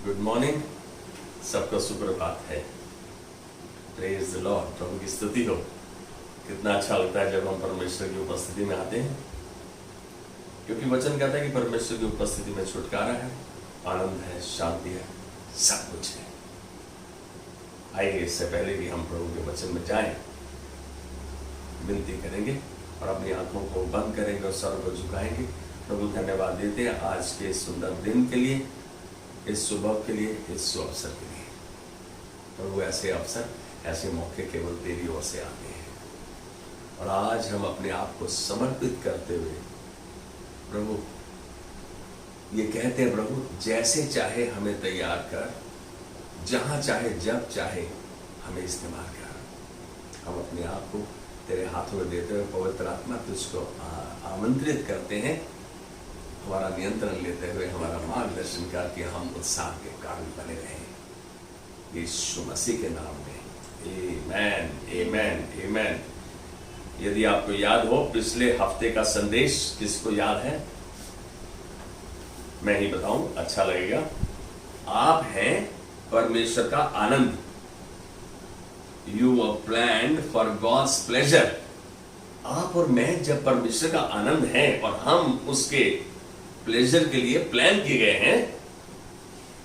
Good morning, सबका सुप्रभात है। प्रेज द लॉर्ड, प्रभु की स्तुति हो। कितना अच्छा लगता है जब हम परमेश्वर की उपस्थिति में आते हैं, क्योंकि वचन कहता है कि परमेश्वर की उपस्थिति में छुटकारा है, आनंद है, शांति है, सब कुछ है। आइए, इससे पहले कि हम प्रभु के वचन में जाएं, विनती करेंगे और अपनी आंखों को बंद करेंगे और सर को झुकाएंगे। प्रभु धन्यवाद देते हैं आज के इस सुंदर दिन के लिए, इस सुबह के लिए, इस अवसर के लिए। प्रभु ऐसे अवसर, ऐसे मौके केवल तेरी ओर से आते हैं, और आज हम अपने आप को समर्पित करते हुए प्रभु ये कहते हैं, प्रभु जैसे चाहे हमें तैयार कर, जहां चाहे जब चाहे हमें इस्तेमाल कर। हम अपने आप को तेरे हाथों में देते हुए पवित्र आत्मा तुझको आमंत्रित करते हैं, हमारा नियंत्रण लेते हुए हमारा मार्गदर्शन कर कि हम उत्साह के कारण बने रहें, यीशु मसीह के नाम में। आमेन, आमेन, आमेन। यदि आपको याद हो पिछले हफ्ते का संदेश, किसको याद है? मैं ही बताऊं, अच्छा लगेगा। आप हैं परमेश्वर का आनंद। You are planned for God's pleasure. आप और मैं जब परमेश्वर का आनंद है और हम उसके प्लेजर के लिए प्लान किए गए हैं,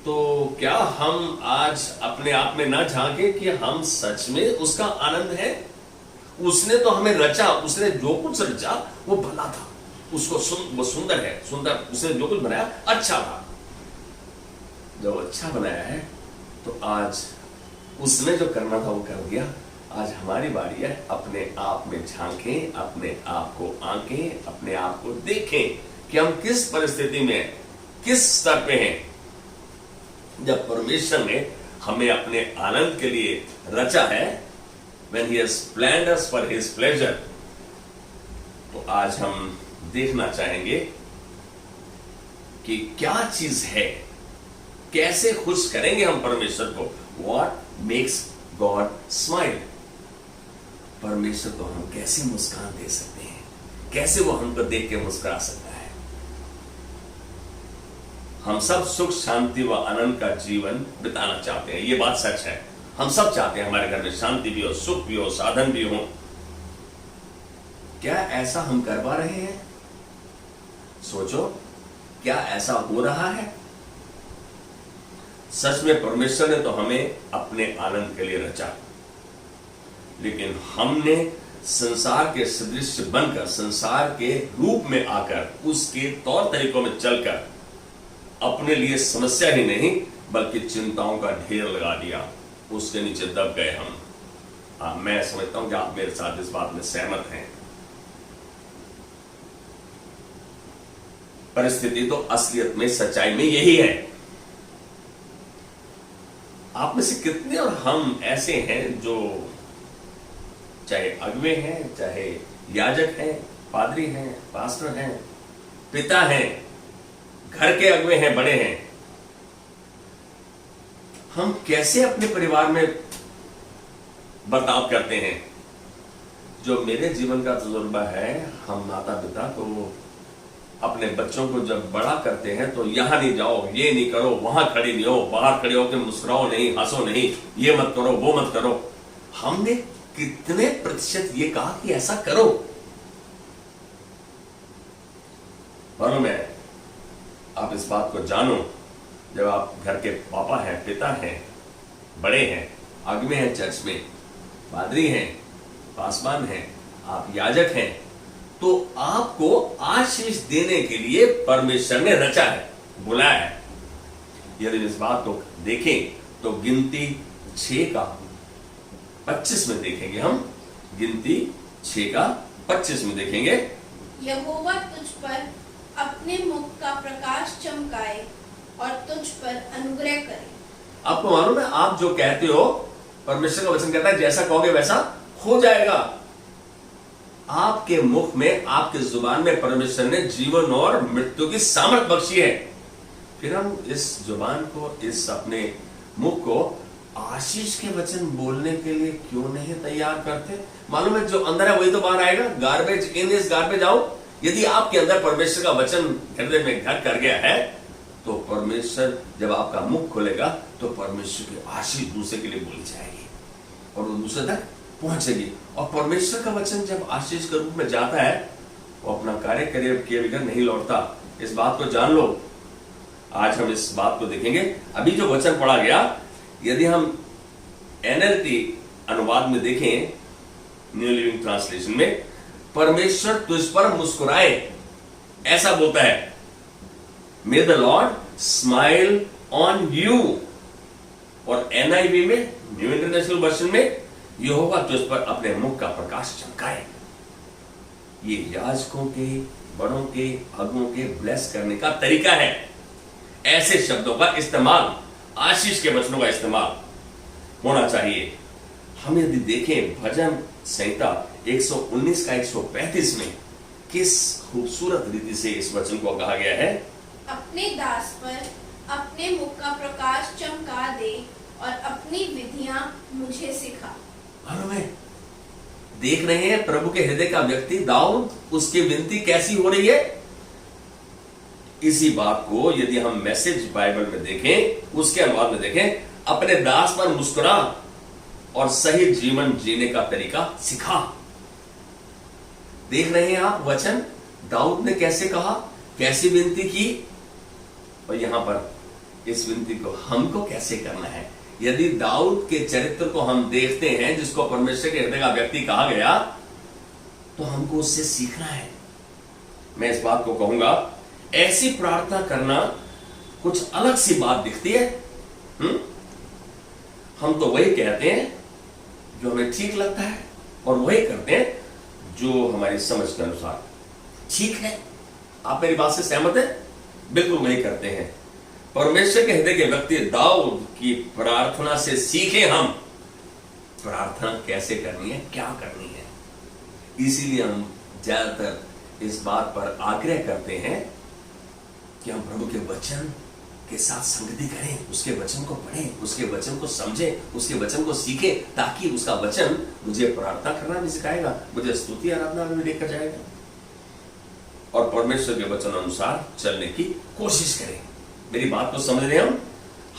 तो क्या हम आज अपने आप में ना झांके कि हम सच में उसका आनंद है? उसने तो हमें रचा, उसने जो कुछ रचा वो भला था, उसको वो सुंदर है, सुंदर, उसने जो कुछ बनाया अच्छा था। जब अच्छा बनाया है तो आज उसने जो करना था वो कर दिया। आज हमारी बारी है अपने आप में झांकें, अपने आप को आंकें, अपने आप को देखें कि हम किस परिस्थिति में, किस स्तर पे हैं। जब परमेश्वर ने हमें अपने आनंद के लिए रचा है, when he has planned us for his pleasure, तो आज हम देखना चाहेंगे कि क्या चीज है, कैसे खुश करेंगे हम परमेश्वर को। What makes God smile? परमेश्वर को हम कैसे मुस्कान दे सकते हैं, कैसे वो हमको देख के मुस्कुरा सकता है। हम सब सुख शांति व आनंद का जीवन बिताना चाहते हैं, ये बात सच है। हम सब चाहते हैं हमारे घर में शांति भी हो, सुख भी हो, साधन भी हो। क्या ऐसा हम कर पा रहे हैं? सोचो, क्या ऐसा हो रहा है? सच में परमेश्वर ने तो हमें अपने आनंद के लिए रचा, लेकिन हमने संसार के सदृश बनकर, संसार के रूप में आकर, उसके तौर तरीकों में चलकर अपने लिए समस्या ही नहीं बल्कि चिंताओं का ढेर लगा दिया, उसके नीचे दब गए हम। मैं समझता हूं कि आप मेरे साथ इस बात में सहमत हैं। परिस्थिति तो असलियत में, सच्चाई में यही है। आप में से कितने और हम ऐसे हैं जो चाहे अगुवे हैं, चाहे याजक हैं, पादरी हैं, पास्टर हैं, पिता हैं, घर के अगुवे हैं, बड़े हैं। हम कैसे अपने परिवार में बर्ताव करते हैं? जो मेरे जीवन का तजुर्बा है, हम माता पिता तो अपने बच्चों को जब बड़ा करते हैं तो यहां नहीं जाओ, ये नहीं करो, वहां खड़ी नहीं हो, बाहर खड़े होकर मुस्कुराओ नहीं, हंसो नहीं, ये मत करो, वो मत करो। हमने कितने प्रतिशत ये कहा कि ऐसा करो? मालूम है, आप इस बात को जानो, जब आप घर के पापा हैं, पिता हैं, बड़े हैं, अगुवे हैं, चर्च में पादरी हैं, पासवान हैं, आप याजक हैं, तो आपको आशीष देने के लिए परमेश्वर ने रचा है, बुलाया है। यदि इस बात को देखें तो गिनती 6 का 25 में देखेंगे, हम गिनती 6 का 25 में देखेंगे। यहोवा तुझ पर अपने मुख का प्रकाश चमकाए और तुझ पर अनुग्रह करे। आपको मालूम है, आप जो कहते हो, परमेश्वर का वचन कहता है जैसा कहोगे वैसा हो जाएगा। आपके मुख में, आपके जुबान में परमेश्वर ने जीवन और मृत्यु की सामर्थ बख्शी है। फिर हम इस जुबान को, इस अपने मुख को आशीष के वचन बोलने के लिए क्यों नहीं तैयार करते? मालूम है, जो अंदर है वही तो बाहर आएगा। Garbage in is garbage out. यदि आपके अंदर परमेश्वर का वचन हृदय में घर कर गया है तो परमेश्वर जब आपका मुख खुलेगा तो परमेश्वर की आशीष दूसरे के लिए बोली जाएगी और वो दूसरे तक पहुंचेगी। और परमेश्वर का वचन जब आशीष के रूप में जाता है वो अपना कार्य किए बगैर नहीं लौटता। इस बात को जान लो। आज हम इस बात को देखेंगे। अभी जो वचन पढ़ा गया, यदि हम NLT अनुवाद में देखें, न्यू लिविंग ट्रांसलेशन में, परमेश्वर तुझ पर मुस्कुराए, ऐसा बोलता है। मे the Lord smile on you. और NIV में, न्यू इंटरनेशनल वर्जन में, यहोवा तुझ पर अपने मुख का प्रकाश चमकाए। ये याजकों के, बड़ों के, अगुओं के ब्लेस करने का तरीका है। ऐसे शब्दों का इस्तेमाल, आशीष के वचनों का इस्तेमाल होना चाहिए। हम यदि देखें भजन संहिता 119 का 135 में किस खूबसूरत रीति से इस वचन को कहा गया है। अपने दास पर अपने मुख का प्रकाश चमका दे और अपनी विधियां मुझे सिखा। में देख रहे हैं प्रभु के हृदय का व्यक्ति दाऊद, उसकी विनती कैसी हो रही है। इसी बात को यदि हम मैसेज बाइबल में देखें, उसके अनुवाद में देखें, अपने दास पर मुस्कुरा और सही जीवन जीने का तरीका सिखा। देख रहे हैं आप वचन, दाऊद ने कैसे कहा, कैसी विनती की, और यहां पर इस विनती को हमको कैसे करना है। यदि दाऊद के चरित्र को हम देखते हैं, जिसको परमेश्वर के हृदय का व्यक्ति कहा गया, तो हमको उससे सीखना है। मैं इस बात को कहूंगा, ऐसी प्रार्थना करना कुछ अलग सी बात दिखती है। हम तो वही कहते हैं जो हमें ठीक लगता है और वही करते हैं जो हमारी समझ के अनुसार ठीक है। आप मेरी बात से सहमत हैं? बिल्कुल वही करते हैं। परमेश्वर के हृदय के व्यक्ति दाऊद की प्रार्थना से सीखे हम प्रार्थना कैसे करनी है, क्या करनी है। इसीलिए हम ज्यादातर इस बात पर आग्रह करते हैं कि हम प्रभु के वचन के साथ संगति करें, उसके वचन को पढ़ें, उसके वचन को समझें, उसके वचन को सीखें, ताकि उसका वचन मुझे प्रार्थना करना भी सिखाएगा, मुझे स्तुति आराधना में भी लेकर जाएगा और परमेश्वर के वचन अनुसार चलने की कोशिश करें। मेरी बात को समझ रहे हैं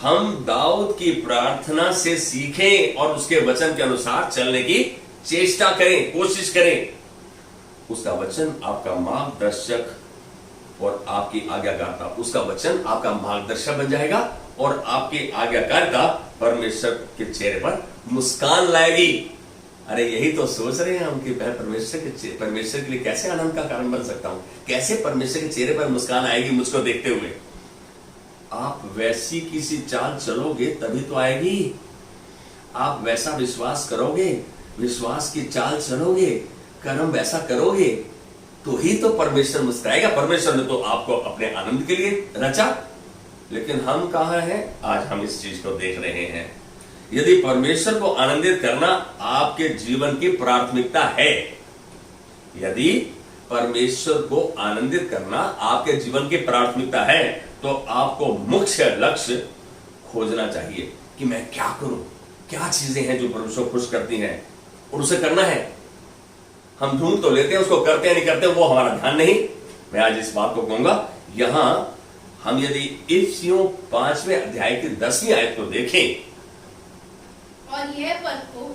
हम दाऊद की प्रार्थना से सीखें और उसके वचन के अनुसार चलने की चेष्टा करें, कोशिश करें। उसका वचन आपका मार्गदर्शक और आपकी आज्ञाकारिता, उसका वचन आपका मार्गदर्शक बन जाएगा और आपकी आज्ञाकारिता परमेश्वर के चेहरे पर मुस्कान लाएगी। अरे यही तो सोच रहे हैं हम कि मैं परमेश्वर के लिए कैसे आनंद का कारण बन सकता हूं, कैसे परमेश्वर के चेहरे पर मुस्कान आएगी मुझको देखते हुए। आप वैसी किसी चाल चलोगे तभी तो आएगी। आप वैसा विश्वास करोगे, विश्वास की चाल चलोगे, कर्म वैसा करोगे तो ही तो परमेश्वर मुस्कुराएगा। परमेश्वर ने तो आपको अपने आनंद के लिए रचा, लेकिन हम कहां हैं? आज हम इस चीज को देख रहे हैं। यदि परमेश्वर को आनंदित करना आपके जीवन की प्राथमिकता है, यदि परमेश्वर को आनंदित करना आपके जीवन की प्राथमिकता है, तो आपको मुख्य लक्ष्य खोजना चाहिए कि मैं क्या करूं, क्या चीजें हैं जो परमेश्वर को खुश करती हैं और उसे करना है। हम ढूंढ तो लेते हैं, उसको करते हैं नहीं करते वो हमारा ध्यान नहीं। मैं आज इस बात को कहूंगा, यहां हम यदि इफिसियों 5वें अध्याय की 10वीं आयत को देखें, और यह परखो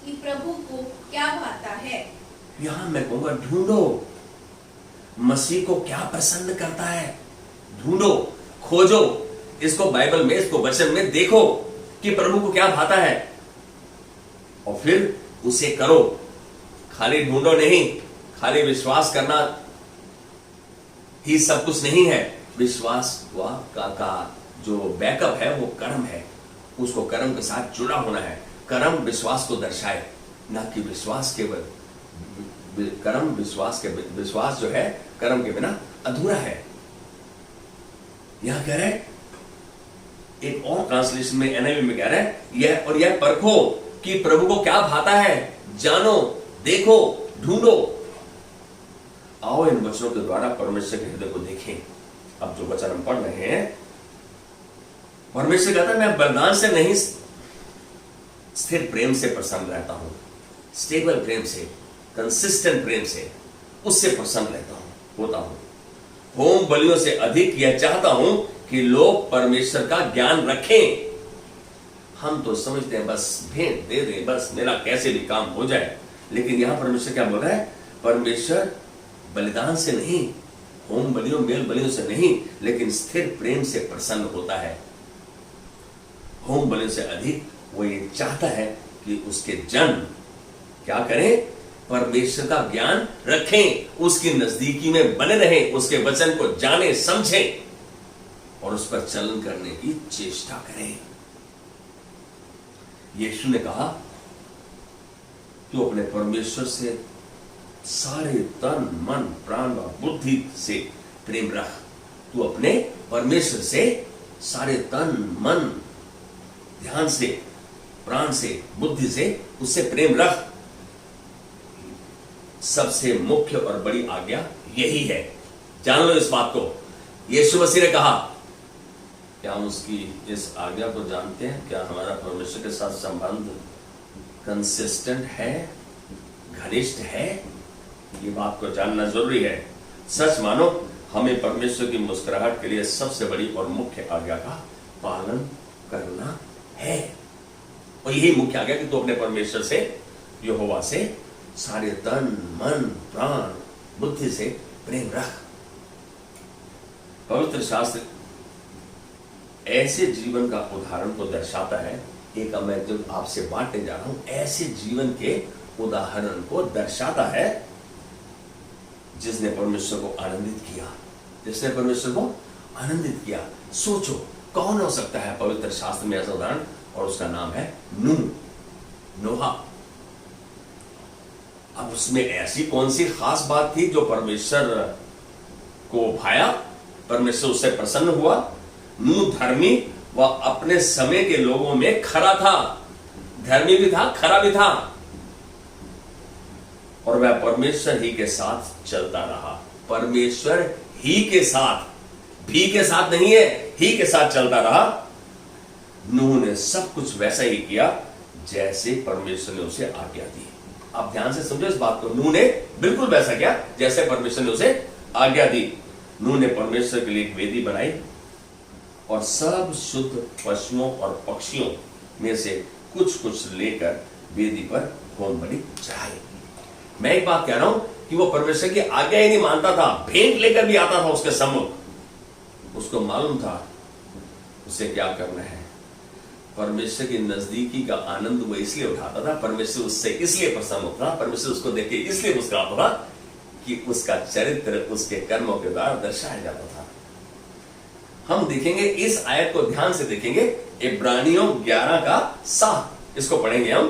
कि प्रभु को क्या भाता है। यहां मैं कहूंगा ढूंढो मसीह को क्या प्रसन्न करता है, ढूंढो, खोजो, इसको बाइबल में, इसको वचन में देखो कि प्रभु को क्या भाता है और फिर उसे करो। खाली ढूंढो नहीं, खाली विश्वास करना ही सब कुछ नहीं है। विश्वास का जो बैकअप है वो कर्म है, उसको कर्म के साथ जुड़ा होना है। कर्म विश्वास को दर्शाए, ना कि विश्वास केवल कर्म विश्वास जो है कर्म के बिना अधूरा है। यहां कह रहे हैं, एक और ट्रांसलेशन में NIV में कह रहे हैं, यह परखो कि प्रभु को क्या भाता है, जानो, देखो, ढूंढो। आओ इन वचनों के द्वारा परमेश्वर के हृदय को देखें। अब जो वचन हम पढ़ रहे हैं, परमेश्वर कहता है मैं बलिदान से नहीं, स्थिर प्रेम से प्रसन्न रहता हूं, स्टेबल प्रेम से, कंसिस्टेंट प्रेम से, उससे प्रसन्न रहता हूं, होता हूं। होम बलियों से अधिक यह चाहता हूं कि लोग परमेश्वर का ज्ञान रखें। हम तो समझते हैं बस भेंट दे दे, बस मेरा कैसे भी काम हो जाए। लेकिन यहां परमेश्वर क्या बोल रहा है? परमेश्वर बलिदान से नहीं, होम बलियों मेल बलियों से नहीं, लेकिन स्थिर प्रेम से प्रसन्न होता है। होम बलियों से अधिक वो ये चाहता है कि उसके जन क्या करें? परमेश्वर का ज्ञान रखें, उसकी नजदीकी में बने रहें, उसके वचन को जाने समझें और उस पर चलन करने की चेष्टा करें। यीशु ने कहा तू अपने परमेश्वर से सारे तन मन प्राण और बुद्धि से प्रेम रख। तू अपने परमेश्वर से सारे तन मन ध्यान से प्राण से बुद्धि से उससे प्रेम रख। सबसे मुख्य और बड़ी आज्ञा यही है, जान लो इस बात को। यीशु मसीह ने कहा, क्या हम उसकी इस आज्ञा को जानते हैं? क्या हमारा परमेश्वर के साथ संबंध कंसिस्टेंट है, घनिष्ठ है? ये बात को जानना जरूरी है। सच मानो, हमें परमेश्वर की मुस्कुराहट के लिए सबसे बड़ी और मुख्य आज्ञा का पालन करना है। और यही मुख्य आज्ञा कि तू अपने परमेश्वर से, यहोवा से सारे तन मन प्राण बुद्धि से प्रेम रख। पवित्र शास्त्र ऐसे जीवन का उदाहरण को दर्शाता है। एक मैं जो आपसे बांटने जा रहा हूं, ऐसे जीवन के उदाहरण को दर्शाता है जिसने परमेश्वर को आनंदित किया, जिसने परमेश्वर को आनंदित किया। सोचो कौन हो सकता है पवित्र शास्त्र में ऐसा उदाहरण? और उसका नाम है नोहा। अब उसमें ऐसी कौन सी खास बात थी जो परमेश्वर को भाया, परमेश्वर उससे प्रसन्न हुआ? नूह धर्मी व अपने समय के लोगों में खरा था, धर्मी भी था, खरा भी था, और वह परमेश्वर ही के साथ चलता रहा। परमेश्वर ही के साथ, भी के साथ नहीं है, ही के साथ चलता रहा। नूह ने सब कुछ वैसा ही किया जैसे परमेश्वर ने उसे आज्ञा दी। आप ध्यान से समझो इस बात को। नूह ने बिल्कुल वैसा किया जैसे परमेश्वर ने उसे आज्ञा दी। नूह ने परमेश्वर के लिए एक वेदी बनाई और सब शुद्ध पशुओं और पक्षियों में से कुछ कुछ लेकर वेदी पर होम बलि चढ़ाई। मैं एक बात कह रहा हूं कि वो परमेश्वर की आज्ञा ही नहीं मानता था, भेंट लेकर भी आता था उसके सम्मुख। उसको मालूम था उसे क्या करना है। परमेश्वर की नजदीकी का आनंद वो इसलिए उठाता था, परमेश्वर उससे इसलिए प्रसन्न होता था, परमेश्वर उसको देख के इसलिए मुस्कुराता था कि उसका चरित्र उसके कर्मों के द्वारा दर्शाया जाता था। हम देखेंगे, इस आयत को ध्यान से देखेंगे, इब्रानियों 11:7 इसको पढ़ेंगे हम।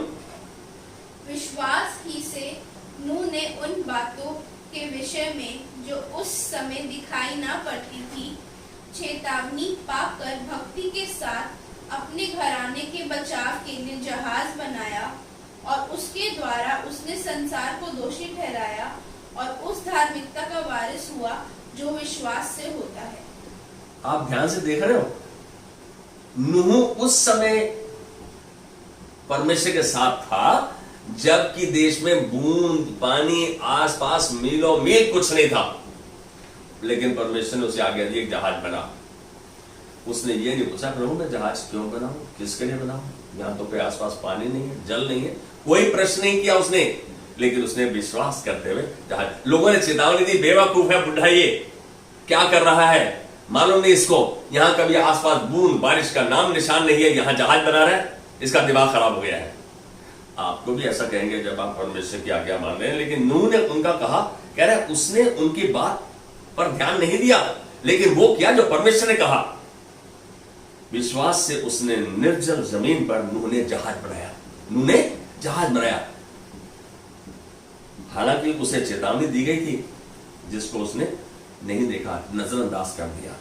विश्वास ही से नूह ने उन बातों के विषय में जो उस समय दिखाई ना पड़ती थी चेतावनी पाकर भक्ति के साथ अपने घराने के बचाव के लिए जहाज बनाया, और उसके द्वारा उसने संसार को दोषी ठहराया और उस धार्मिकता का वारिस हुआ जो विश्वास से होता है। आप ध्यान से देख रहे हो, नूह उस समय परमेश्वर के साथ था जबकि देश में बूंद पानी, आसपास मीलों मील कुछ नहीं था, लेकिन परमेश्वर ने उसे आज्ञा दी एक जहाज बना। उसने ये नहीं पूछा प्रभु मैं जहाज क्यों बनाऊं, किसके लिए बनाऊं, यहां तो कोई आसपास पानी नहीं है, जल नहीं है, कोई प्रश्न नहीं किया उसने। लेकिन उसने विश्वास करते हुए जहाज, लोगों ने चेतावनी दी बेवकूफ है बुढ़ा, ये क्या कर रहा है, मालूम नहीं इसको, यहां कभी आसपास बूंद बारिश का नाम निशान नहीं है, यहां जहाज बना रहा है, इसका दिमाग खराब हो गया है। आपको भी ऐसा कहेंगे जब आप परमेश्वर की आज्ञा मान रहे हैं। लेकिन नूह ने उनका कह रहा है उसने उनकी बात पर ध्यान नहीं दिया, लेकिन वो किया जो परमेश्वर ने कहा। विश्वास से उसने निर्जल जमीन पर नूह ने जहाज बनाया, नूह ने जहाज बनाया। हालांकि उसे चेतावनी दी गई थी जिसको उसने नहीं देखा, नजरअंदाज कर दिया,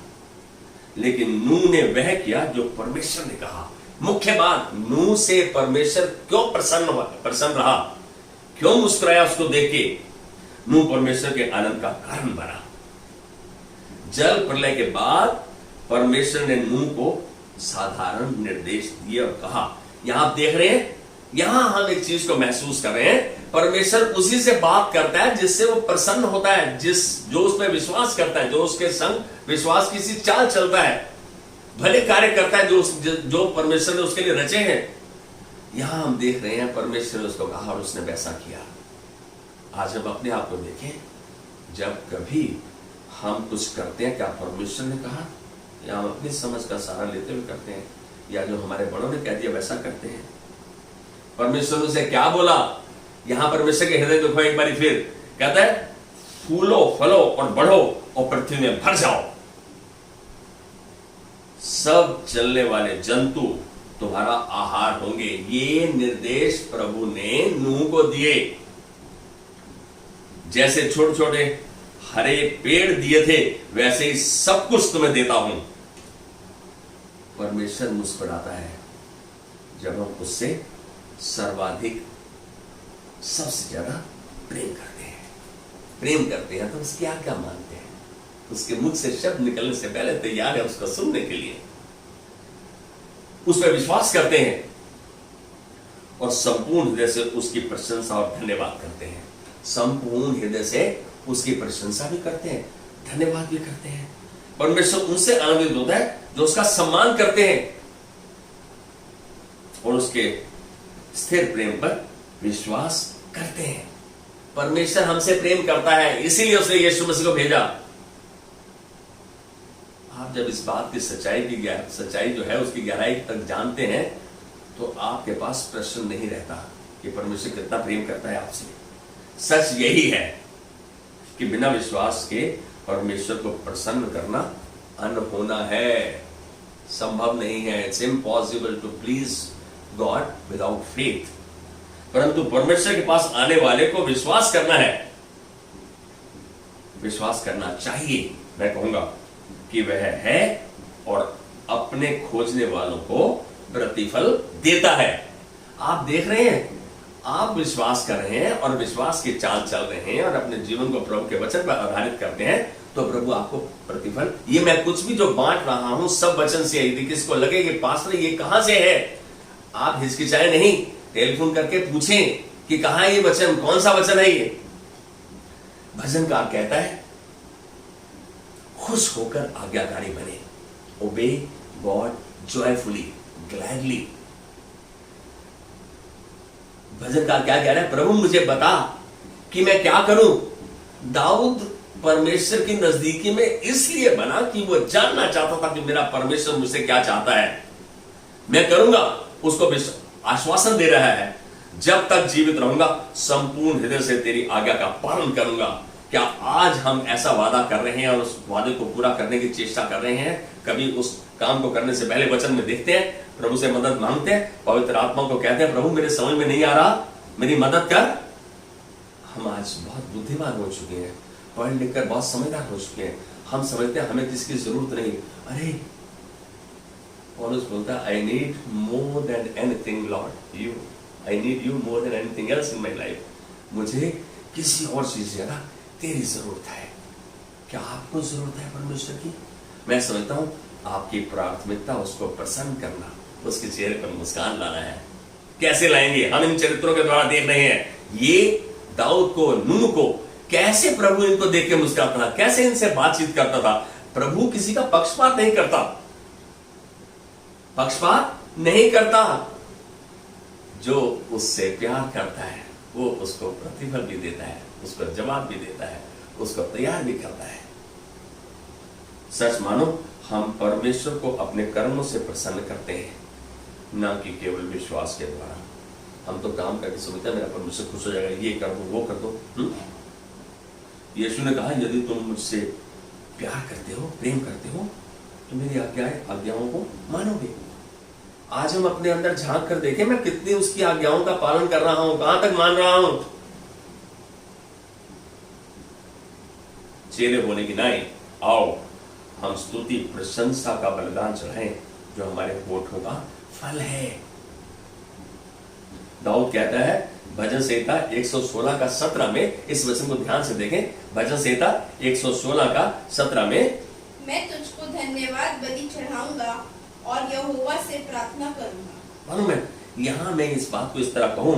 लेकिन नूह ने वह किया जो परमेश्वर ने कहा। मुख्य बात, नूह से परमेश्वर क्यों प्रसन्न रहा, क्यों मुस्कुराया उसको देख के? नूह परमेश्वर के आनंद का कारण बना। जल प्रलय के बाद परमेश्वर ने नूह को साधारण निर्देश दिए और कहा, यहां आप देख रहे हैं, यहां हम एक चीज को महसूस कर रहे हैं, परमेश्वर उसी से बात करता है जिससे वो प्रसन्न होता है, जो उस पर विश्वास करता है, जो उसके संग विश्वास की सी चाल चलता है। भले कार्य करता है जो परमेश्वर ने उसके लिए रचे हैं। यहां हम देख रहे हैं परमेश्वर ने उसको कहा और उसने वैसा किया। आज हम अपने आप को देखें, जब कभी हम कुछ करते हैं, क्या परमेश्वर ने कहा, या हम अपनी समझ का सहारा लेते हुए करते हैं, या जो हमारे बड़ों ने कह दिया वैसा करते हैं। परमेश्वर ने उसे क्या बोला? यहां परमेश्वर के हृदय देखो एक बार फिर, कहता है फूलो फलो और बढ़ो और पृथ्वी में भर जाओ, सब चलने वाले जंतु तुम्हारा आहार होंगे। ये निर्देश प्रभु ने नूह को दिए। जैसे छोटे छोटे हरे पेड़ दिए थे, वैसे ही सब कुछ तुम्हें देता हूं। परमेश्वर मुस्कुराता है जब हम उससे सर्वाधिक, सबसे ज्यादा प्रेम करते हैं। प्रेम करते हैं तो उसकी आज्ञा मानते हैं, उसके मुख से शब्द निकलने से पहले तैयार है उसको सुनने के लिए, उस पर विश्वास करते हैं और संपूर्ण हृदय से उसकी प्रशंसा और धन्यवाद करते हैं। संपूर्ण हृदय से उसकी प्रशंसा भी करते हैं, धन्यवाद भी करते हैं। परमेश्वर उनसे आनंदित होता है जो उसका सम्मान करते हैं और उसके स्थिर प्रेम पर विश्वास करते हैं। परमेश्वर हमसे प्रेम करता है, इसीलिए उसने यीशु मसीह को भेजा। आप जब इस बात की सच्चाई जो है उसकी गहराई तक जानते हैं, तो आपके पास प्रश्न नहीं रहता कि परमेश्वर कितना प्रेम करता है आपसे। सच यही है कि बिना विश्वास के परमेश्वर को प्रसन्न करना अनहोना है, संभव नहीं है। It's impossible to please God without faith. परंतु परमेश्वर के पास आने वाले को विश्वास करना है, विश्वास करना चाहिए। मैं कहूंगा कि वह है और अपने खोजने वालों को प्रतिफल देता है। आप देख रहे हैं, आप विश्वास कर रहे हैं और विश्वास की चाल चल रहे हैं और अपने जीवन को प्रभु के वचन पर आधारित करते हैं, तो प्रभु आपको प्रतिफल, ये मैं कुछ भी जो बांट रहा हूं सब वचन से। यदि किसको लगे कि पास्टर ये कहां से है, आप हिचकिचाए नहीं, टेलीफोन करके पूछें कि कहां है ये वचन, कौन सा वचन है ये। भजनकार कहता है खुश होकर आज्ञाकारी बने, ओबे गॉड जॉयफुली ग्लैडली। भजनकार क्या कह रहा है? प्रभु मुझे बता कि मैं क्या करूं। दाऊद परमेश्वर की नजदीकी में इसलिए बना कि वो जानना चाहता था कि मेरा परमेश्वर मुझसे क्या चाहता है, मैं करूंगा। उसको आश्वासन दे रहा है, जब तक जीवित रहूंगा संपूर्ण हृदय से तेरी आज्ञा का पालन करूंगा। क्या आज हम ऐसा वादा कर रहे हैं और उस वादे को पूरा करने की चेष्टा कर रहे हैं? कभी उस काम को करने से पहले वचन में देखते हैं, प्रभु से मदद मांगते हैं, पवित्र आत्मा को कहते हैं प्रभु मेरे समझ में नहीं आ रहा, मेरी मदद कर। हम आज बहुत बुद्धिमान हो चुके हैं, पढ़ लिख कर बहुत समझदार हो चुके हैं। हम समझते हैं हमें किसकी जरूरत नहीं। अरे पौलुस बोलता है, I need more than anything Lord you, I need you more than anything else in my life. मुझे किसी और चीज से ज्यादा तेरी जरूरत है। क्या आपको जरूरत है परमेश्वर की? मैं समझता हूं आपकी प्राथमिकता उसको प्रसन्न करना, उसके चेहरे पर मुस्कान लाना है। कैसे लाएंगे? हम इन चरित्रों के द्वारा देख रहे हैं। ये दाऊद को, नूह को, कैसे प्रभु इनको देख के मुस्कुराता था, कैसे इनसे बातचीत करता था। प्रभु किसी का पक्षपात नहीं करता, पक्षपात नहीं करता। जो उससे प्यार करता है वो उसको प्रतिफल भी देता है, उसको जवाब भी देता है, उसको तैयार भी करता है। सच मानो हम परमेश्वर को अपने कर्मों से प्रसन्न करते हैं, ना कि केवल विश्वास के द्वारा। हम तो काम करके सोचते हैं मेरा परमेश्वर खुश हो जाएगा, ये कर दो वो कर दो। यीशु ने कहा यदि तुम मुझसे प्यार करते हो, प्रेम करते हो, तो मेरी आज्ञाओं को मानोगे। आज हम अपने अंदर झांक कर देखें, मैं कितनी उसकी आज्ञाओं का पालन कर रहा हूं, कहां तक मान रहा हूं। चेले बोले कि नहीं, आओ हम स्तुति प्रशंसा का बलिदान चढ़ाएं जो हमारे होठों का फल है। दाऊद कहता है भजन संहिता 116 का 17 में, इस वचन को ध्यान से देखें, भजन संहिता 116 का 17 में, मैं तुझको धन्यवाद बलि चढ़ाऊंगा और यहोवा से प्रार्थना करूंगा। मालूम है, यहां मैं इस बात को इस तरह कहूं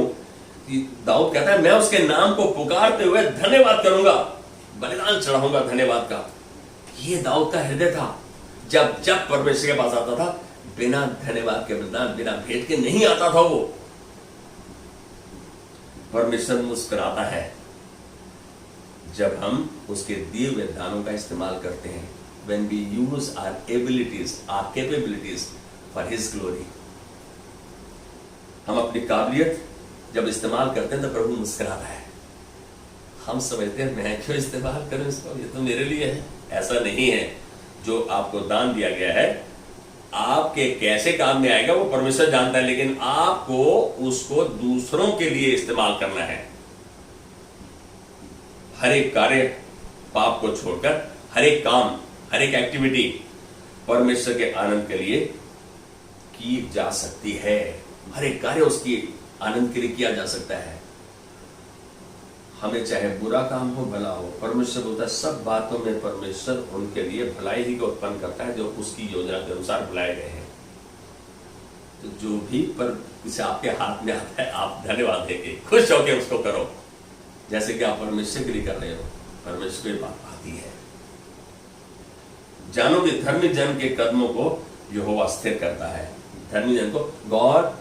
कि दाऊद कहता है मैं उसके नाम को पुकारते हुए धन्यवाद करूंगा, बलिदान चढ़ाऊंगा धन्यवाद का। ये दाऊद का हृदय था। जब जब परमेश्वर के पास आता था, बिना धन्यवाद के, बिना भेंट के नहीं आता था वो। परमेश्वर मुस्कुराता है जब हम उसके दिए हुए दानों का इस्तेमाल करते हैं। When we use our abilities, our capabilities for His glory, हम अपनी काबिलियत जब इस्तेमाल करते हैं तो प्रभु मुस्कुराता है। हम समझते हैं मैं क्यों इस्तेमाल करूं इसको, ये तो मेरे लिए है। ऐसा नहीं है। जो आपको दान दिया गया है, आपके कैसे काम में आएगा वो परमेश्वर जानता है, लेकिन आपको उसको दूसरों के लिए इस्तेमाल करना है। हर एक कार्य पाप को छोड़कर, हर एक काम, हर एक एक्टिविटी परमेश्वर के आनंद के लिए की जा सकती है। हर एक कार्य उसकी आनंद के लिए किया जा सकता है। हमें चाहे बुरा काम हो, भला हो, परमेश्वर बोलता है सब बातों में परमेश्वर उनके लिए भलाई ही को उत्पन्न करता है जो उसकी योजना के अनुसार बुलाए गए हैं। तो जो भी पर किसी आपके हाथ में आता है, आप धन्यवाद देके खुश होकर उसको करो, जैसे कि आप परमेश्वर के लिए कर रहे हो। परमेश्वर की बात आती है। जानो कि धर्मी जन के कदमों को यहोवा स्थिर करता है। धर्मी जन को, God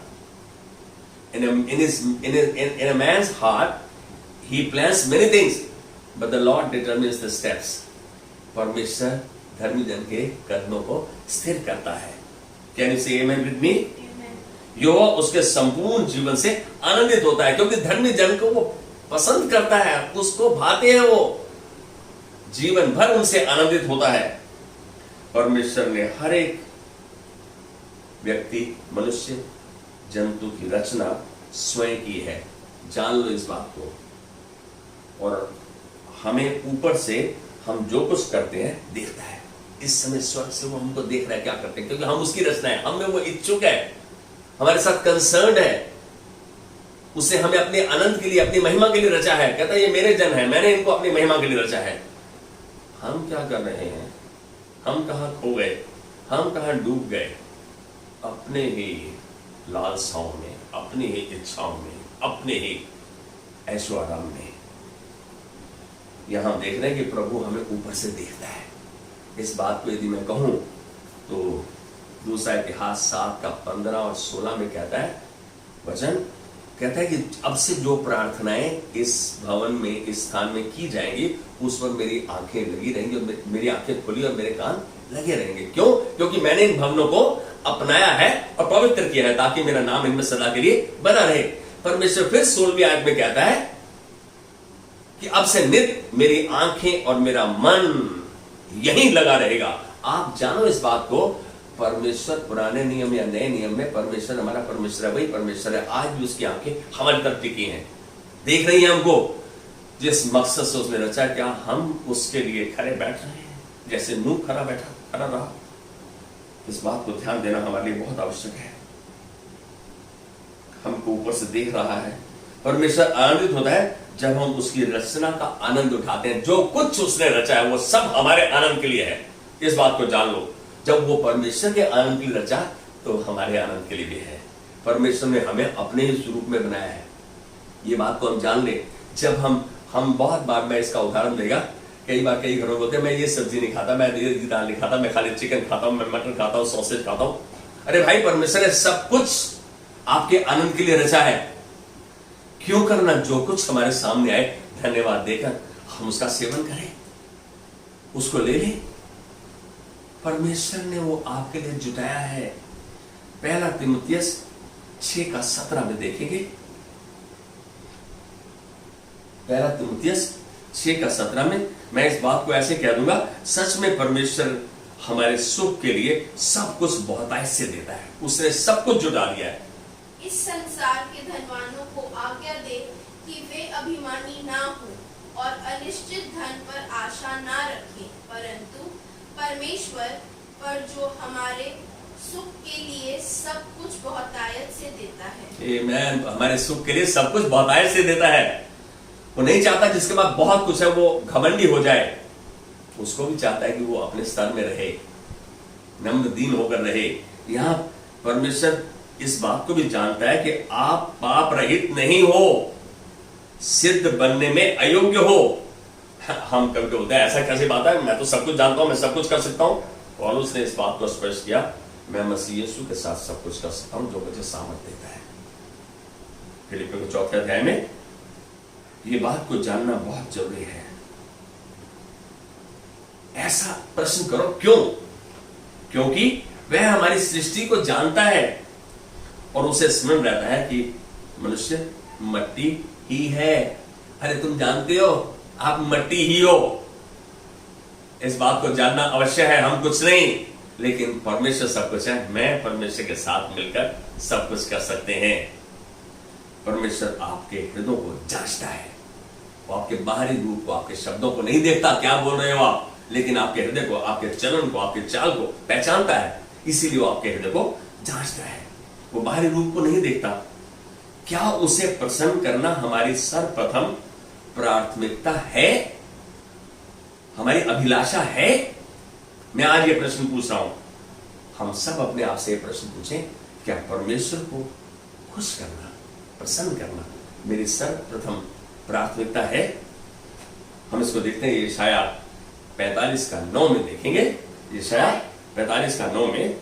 in a man's heart he plans many things but the Lord determines the steps. परमेश्वर धर्मी जन के कदमों को स्थिर करता है। Can you say amen with me? यहोवा उसके संपूर्ण जीवन से आनंदित होता है, क्योंकि धर्मी जन को वो पसंद करता है, उसको भाते हैं, वो जीवन भर उनसे आनंदित होता है। परमेश्वर ने हर एक व्यक्ति, मनुष्य, जंतु की रचना स्वयं की है। जान लो इस बात को। और हमें ऊपर से हम जो कुछ करते हैं देखता है। इस समय स्वर्ग से वो हमको देख रहा है क्या करते हैं, क्योंकि हम उसकी रचना है। हम में वो इच्छुक है, हमारे साथ कंसर्न है। उससे हमें अपने आनंद के लिए, अपनी महिमा के लिए रचा है। कहता है ये मेरे जन है, मैंने इनको अपनी महिमा के लिए रचा है। हम क्या कर रहे हैं? हम कहां खो गए, हम कहां डूब गए? अपने ही लालसाओं में, अपनी ही इच्छाओं में, अपने ही ऐशो आराम में। यहां देख रहे हैं कि प्रभु हमें ऊपर से देखता है। इस बात को यदि मैं कहूं तो दूसरा इतिहास 7 का 15 और 16 में कहता है वचन, कहता है कि अब से जो प्रार्थनाएं इस भवन में, इस स्थान में की जाएंगी, उस पर मेरी आंखें लगी रहेंगी और मेरी आंखें खुली और मेरे कान लगे रहेंगे। क्यों? क्योंकि मैंने इन भवनों को अपनाया है और पवित्र किया है, ताकि मेरा नाम इनमें सदा के लिए बना रहे। परमेश्वर फिर 16वीं आयत में कहता है कि अब से नित मेरी आंखें और मेरा मन यहीं लगा रहेगा। आप जानो इस बात को, परमेश्वर पुराने नियम या नए नियम में परमेश्वर हमारा परमेश्वर है, वही परमेश्वर है। आज भी उसकी आंखें हमारी तरफ टिकी हैं, देख रही हैं हमको। जिस मकसद से उसने रचा, क्या हम उसके लिए खड़े बैठ रहे हैं जैसे नूह खड़ा रहा? इस बात को ध्यान देना हमारे लिए बहुत आवश्यक है। हमको ऊपर से देख रहा है। परमेश्वर आनंदित होता है जब हम उसकी रचना का आनंद उठाते हैं। जो कुछ उसने रचा है वो सब हमारे आनंद के लिए है। इस बात को जान लो। जब वो परमेश्वर के आनंद के लिए रचा तो हमारे आनंद के लिए भी है। परमेश्वर ने हमें अपने ही स्वरूप में बनाया है। ये बात को हम जान ले। जब हम बहुत बार, मैं इसका उदाहरण देगा, कई बार कई घरों में बोलते हैं मैं ये सब्जी नहीं खाता, मैं ये दाल नहीं खाता, मैं खाली चिकन खाता हूं, मैं मटन खाता हूं, सॉसेज खाता हूं। अरे भाई, परमेश्वर ने सब कुछ आपके आनंद के लिए रचा है। क्यों करना? जो कुछ हमारे सामने आए धन्यवाद देकर हम उसका सेवन करें, उसको ले लें। परमेश्वर ने वो आपके लिए जुटाया है। पहला तीमुथियुस 6 का 17 में देखेंगे। पहला तीमुथियुस 6 का 17 में मैं इस बात को ऐसे कह दूंगा, सच में परमेश्वर हमारे सुख के लिए सब कुछ बहुतायत से देता है। उसने सब कुछ जुटा दिया है। इस संसार के धनवानों को आज्ञा दे कि वे अभिमानी ना हो और अनिश्चित धन पर आशा ना रखें, परंतु परमेश्वर पर जो हमारे सुख के लिए सब कुछ बहुतायत से देता है। आमीन। हमारे सुख के लिए सब कुछ बहुतायत से देता है। वो नहीं चाहता जिसके पास बहुत कुछ है वो घमंडी हो जाए। उसको भी चाहता है कि वो अपने स्तर में रहे, नम्र दीन होकर रहे। यहाँ परमेश्वर इस बात को भी जानता है कि आप पाप रहित नहीं हो, सिद्ध बनने में अयोग्य हो। हम कभी बोलते हैं ऐसा कैसे बात है, मैं तो सब कुछ जानता हूं, मैं सब कुछ कर सकता हूं। पौलुस ने इस बात को स्पष्ट किया, मैं मसीह यीशु के साथ सब कुछ कर सकता हूं जो मुझे सामर्थ देता है। फिलिपियों के 4 अध्याय में ये बात को जानना बहुत जरूरी है। ऐसा प्रश्न करो, क्यों? क्योंकि वह हमारी सृष्टि को जानता है और उसे स्मरण रहता है कि मनुष्य मट्टी ही है। अरे तुम जानते हो आप मट्टी ही हो। इस बात को जानना अवश्य है। हम कुछ नहीं, लेकिन परमेश्वर सब कुछ है। मैं परमेश्वर के साथ मिलकर सब कुछ कर सकते हैं। परमेश्वर आपके हृदय को जांचता है। वो आपके बाहरी रूप को, आपके शब्दों को नहीं देखता, क्या बोल रहे हो आप, लेकिन आपके हृदय को, आपके चलन को, आपके चाल को पहचानता है। इसीलिए वो आपके हृदय को जांचता है। वो बाहरी रूप को नहीं देखता। क्या उसे प्रसन्न करना हमारी सर्वप्रथम प्राथमिकता है? हमारी अभिलाषा है? मैं आज ये प्रश्न पूछ रहा हूं। हम सब अपने आप से ये प्रश्न पूछें, क्या परमेश्वर को खुश करना, प्रसन्न करना मेरी सर्वप्रथम प्राथमिकता है? हम इसको देखते हैं यशाया 45:9 में देखेंगे। यशाया 45:9 में,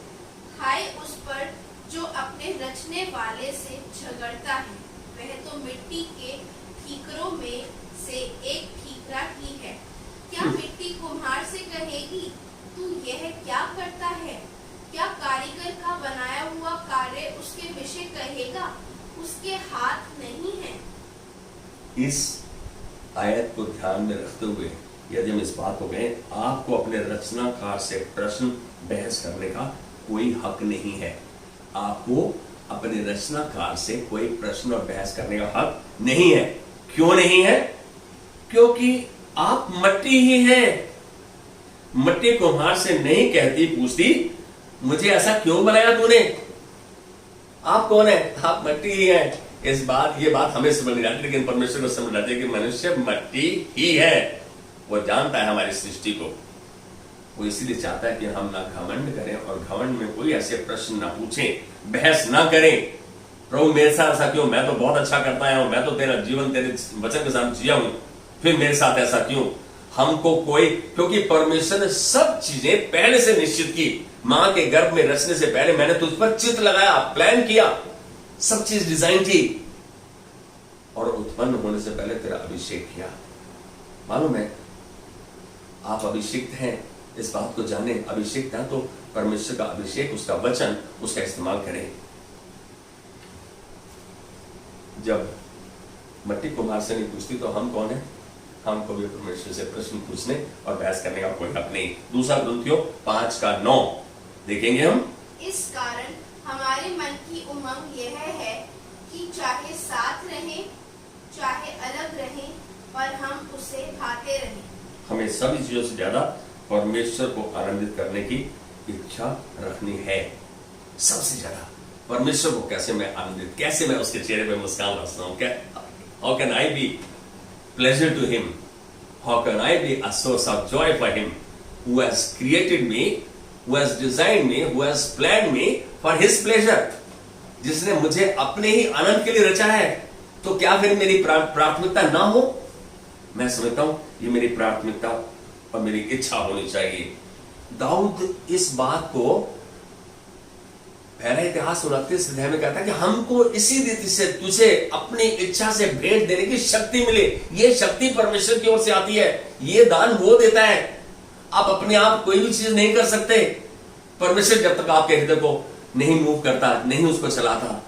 हाय उस पर जो अपने रचने वाले से झगड़ता है, वह तो मिट्टी के ठीकरों में से एक ठीकरा ही है। क्या मिट्टी कुम्हार से कहेगी, तू यह क्या करता है? क्या कारीगर का बनाया हुआ कार्य उसके विषय कहेगा, उसके हाथ नहीं है? इस आयत को ध्यान में रखते हुए यदि हम इस बात को कहें, आपको अपने रचनाकार से प्रश्न बहस करने का कोई हक नहीं है। आपको अपने रचनाकार से कोई प्रश्न और बहस करने का हक नहीं है। क्यों नहीं है? क्योंकि आप मट्टी ही हैं। मट्टी कुम्हार से नहीं कहती, पूछती, मुझे ऐसा क्यों बनाया तूने? आप कौन है? आप मट्टी ही हैं। ये बात हमें समझ नहीं आती, लेकिन परमेश्वर को समझ आती है कि मनुष्य मट्टी ही है। वो जानता है हमारी सृष्टि को। वो इसीलिए चाहता है कि हम ना घमंड करें और घमंड में कोई ऐसे प्रश्न ना पूछें, बहस ना करें। प्रभु मेरे साथ ऐसा क्यों? मैं तो बहुत अच्छा करता हूं, मैं तो तेरा जीवन तेरे वचन के साथ जिया हूं, फिर मेरे साथ ऐसा क्यों? हमको कोई, क्योंकि परमेश्वर ने सब चीजें पहले से निश्चित की। मां के गर्भ में रचने से पहले मैंने तुझ पर चित्र लगाया, प्लान किया, सब चीज डिजाइन की, और उत्पन्न होने से पहले तेरा अभिषेक किया। मालूम है आप अभिषिक्त हैं, इस बात को जाने। अभिषिक्त है तो परमेश्वर का अभिषेक, उसका वचन, उसका इस्तेमाल करें। जब मट्टी कुम्हार से नहीं पूछती तो हम कौन है? हमको भी परमेश्वर से प्रश्न पूछने और बहस करने का कोई हक नहीं। दूसरा ग्रंथियों 5:9 देखेंगे हम। इस कारण हमारे मन की उमंग यह है कि चाहे साथ रहें, चाहे अलग रहें, पर हम उसे भाते रहें। हमें सभी चीजों से ज्यादा परमेश्वर को आनंदित करने की इच्छा रखनी है। सबसे ज्यादा परमेश्वर को कैसे मैं आनंदित, कैसे मैं उसके चेहरे पे मुस्कान रखता हूं? How can I be pleasure to him? How can I be a source of joy for him who has created me, who has designed me, who has planned me for his pleasure? जिसने मुझे अपने ही आनंद के लिए रचा है, तो क्या फिर मेरी प्राथमिकता ना हो? मैं समझता हूं ये मेरी प्राथमिकता और मेरी इच्छा होनी चाहिए। दाऊद इस बात को पहला इतिहास 29 अध्याय में कहता है कि हमको इसी रीति से तुझे अपनी इच्छा से भेंट देने की शक्ति मिले। ये शक्ति परमेश्वर की ओर से आती है। ये दान वो देता है। आप अपने आप कोई भी चीज नहीं कर सकते। परमेश्वर जब तक आपके हृदय को नहीं मूव करता, नहीं उसको चलाता,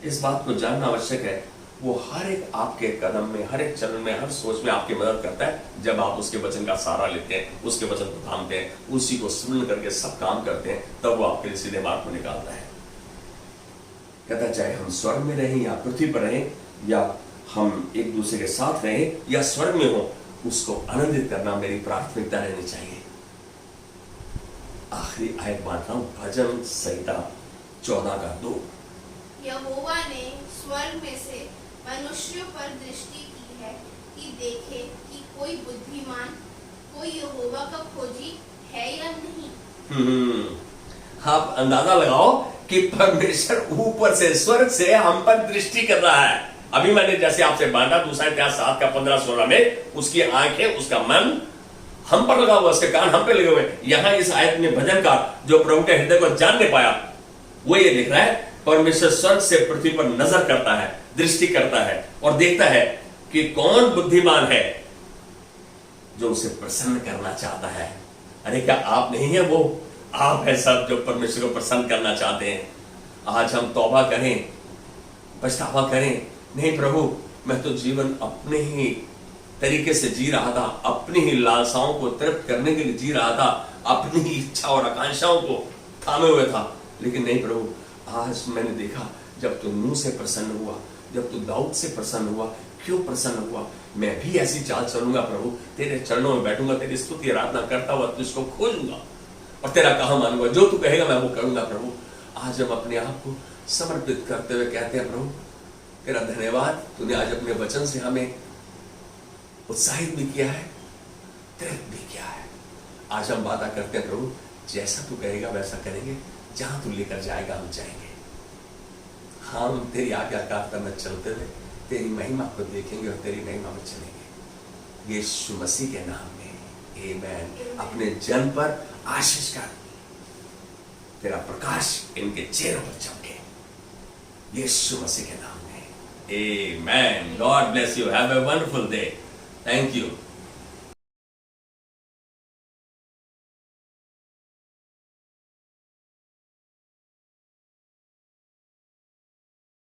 इस बात को जानना आवश्यक है। वो हर एक आपके कदम में, हर एक चरण में, हर सोच में आपकी मदद करता है। जब आप उसके वचन का सहारा लेते हैं, उसके वचन को थामते हैं, उसी को स्मरण करके सब काम करते हैं, तब वो आपके लिए सीधे मार्ग को निकालता है। कहता चाहे हम स्वर्ग में रहें या पृथ्वी पर रहें, या हम एक दूसरे के साथ रहें या स्वर्ग में हो, उसको आनंदित करना मेरी प्राथमिकता रहनी चाहिए। आखिरी आयत बांट रहा हूं, भजन संहिता 14:2। यहोवा ने स्वर्ग में से मनुष्यों पर दृष्टि की है कि देखे कि कोई बुद्धिमान, कोई यहोवा का खोजी है या नहीं। आप अंदाजा लगाओ कि परमेश्वर ऊपर से, स्वर्ग से हम पर दृष्टि कर रहा है। अभी मैंने जैसे आपसे बांटा, दूसरा इतिहास 7:15-16 में, उसकी आंखें, उसका मन हम पर लगा हुआ, उसके कान हम पे लगे हुए। यहां इस आयत में भजनकार जो प्रभु के हृदय को जान नहीं पाया, वो ये लिख रहा है, परमेश्वर स्वर्ग से पृथ्वी पर नजर करता है, दृष्टि करता है और देखता है कि कौन बुद्धिमान है जो उसे प्रसन्न करना चाहता है। अरे क्या आप नहीं है वो? आप है सब जो परमेश्वर को प्रसन्न करना चाहते हैं। आज हम तौबा करें, पछतावा करें, नहीं प्रभु मैं तो जीवन अपने ही तरीके से जी रहा था, अपनी ही लालसाओं को तृप्त करने के लिए जी रहा था, अपनी ही इच्छा और आकांक्षाओं को थामे हुए था। लेकिन नहीं प्रभु, आज मैंने देखा जब तू नूह से प्रसन्न हुआ, जब तू दाऊद से प्रसन्न हुआ, क्यों प्रसन्न हुआ? मैं भी ऐसी चाल चलूंगा प्रभु, तेरे चरणों में बैठूंगा, तेरी स्तुति आराधना करता हुआ तुझको खोजूंगा और तेरा कहा मानूंगा, जो तू कहेगा मैं वो करूंगा। प्रभु आज हम अपने आप को समर्पित करते हुए कहते हैं प्रभु तेरा धन्यवाद, तूने आज अपने वचन से हमें उत्साहित भी किया है, तृप्त भी किया है। आज हम वादा करते हैं प्रभु, जैसा तू कहेगा वैसा करेंगे, जहां तू लेकर जाएगा हम जाएंगे। हम तेरी आज्ञाकारिता में चलते हुए तेरी महिमा को देखेंगे और तेरी महिमा में चलेंगे। यीशु मसीह के नाम में आमीन। अपने जन पर आशीष कर, तेरा प्रकाश इनके चेहरों पर चमके, यीशु मसीह के नाम में आमीन। God bless you, have a wonderful day. Thank you.